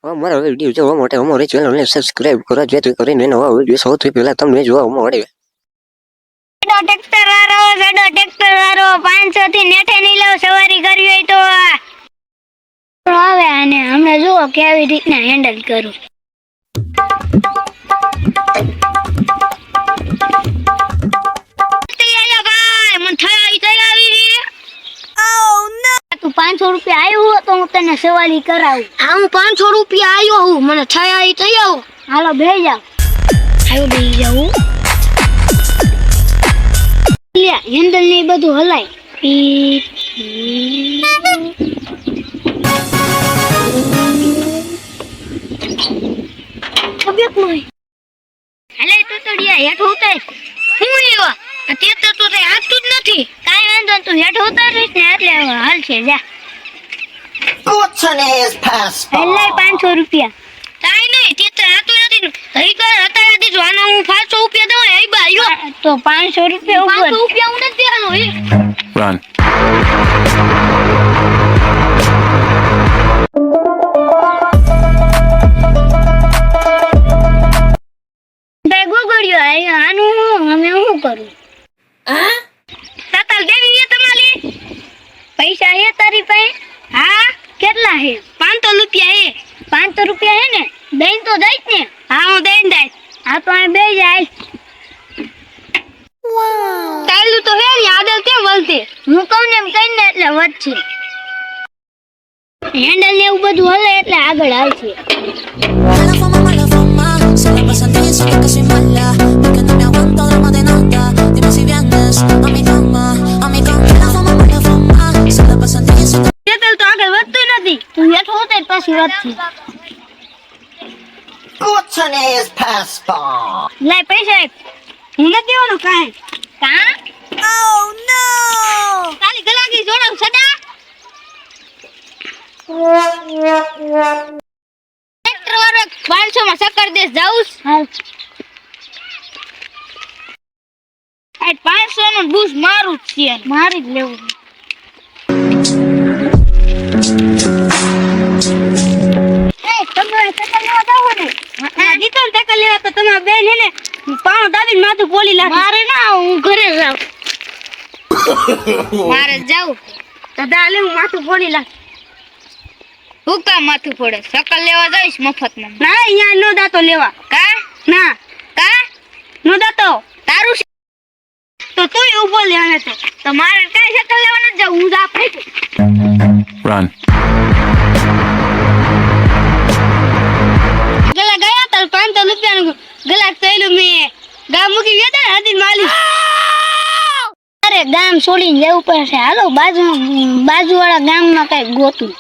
અમારા વિડીયો જોવા માટે અમારી ચેનલને સબસ્ક્રાઇબ કરો જેથી કરીને નવા વિડીયો સૌથી પહેલા તમને જોવા મળે. ટ્રેક્ટર વાળો 500 થી નેઠે નહીં લાવ સવારી કરવી હોય તો આવે અને હમણાં જુઓ કેવી રીતના હેન્ડલ કરું. તું 500 રૂપિયા આવ્યો તો હું તને સવારી કરાવું. હા હું 500 રૂપિયા આવ્યો હું મને થયા થઈ આવો. હાલો બેહી જાવ. આવ્યો બેહી જાઉં. હેન્ડલ ને બધું હલાય. હાલે તો તોડિયા હેઠ ઉતાર. હું એવા તે તો તે હાથતું જ નથી. કાઈ વાંધો તું હેઠ ઉતારીશ ને એટલે હાલ છે જા. હલાય 500 રૂપિયા. કાઈ નહીં તે તો હાથતું નથી. થઈ કર હતા દી જોવાનો હું 500 રૂપિયા દઉં આઈ બા આવ્યો તો 500 રૂપિયા ઉપર 500 રૂપિયા હું નથી દેવાનો એ. Run. આનું અમે શું કરું? હા તાતાલ દેવી હે તમારી પૈસા હે તારી પાસે? હા કેટલા હે? 500 રૂપિયા હે. 500 રૂપિયા હે ને? દઈને તો દઈશ ને? હા હું દઈને દઈશ. હા તો અહીં બે જાય. ચાલ્યું તો હે ને આદલ કેમ વળતે? હું કહું ને એમ કહીને એટલે વધશે. હેન્ડલ ને એવું બધું હલે એટલે આગળ આવશે. Mala fama, se la pasan diciendo que soy mala, porque no me aguanto drama de nada. Dime si vienes a mi cama, mala fama, se la pasan diciendo. તેતલ તો આગળ વધતું નથી. તું હેઠો ઉતર પછી વધશે. લાય પૈસા હું નથી દેવાનું કાંઈ. કા? તારી ગલાગી જોડાવ સદા. ટ્રેક્ટર વાળો 500 માં સક્કર દેશ જાઉં. હાલ. આ 500 નું બૂસ મારું જ છે. મારી જ લેવું. તમે સકલ લેવા જાઓ ને? જીતો ને ટકા લેવા તો તમારા બેન હે ને પાણો દાબીને માથું બોલી લાગે. મારે ના હું ઘરે જાઉં. મારે જાઉં તો દાલે હું માથું બોલી લાગે. હું કામ માથું પડે? સકલ લેવા જઈશ મફતમાં. ના અહીંયા નો દાતો લેવા. કા? ના કા નો દાતો તારું છે તો તું ઉભો લે આને તો મારે કઈ સકલ લેવા ન જાવ. હું જા ફેંકું. Run. ગલા ગયા તાર 500 રૂપિયાનું ગલા થયેલું મેં ગામ મૂકી ગયા તા હાથી માલી. અરે ગામ છોડીને જવું પડશે. હાલો બાજુ વાળા ગામમાં કઈ ગોતું.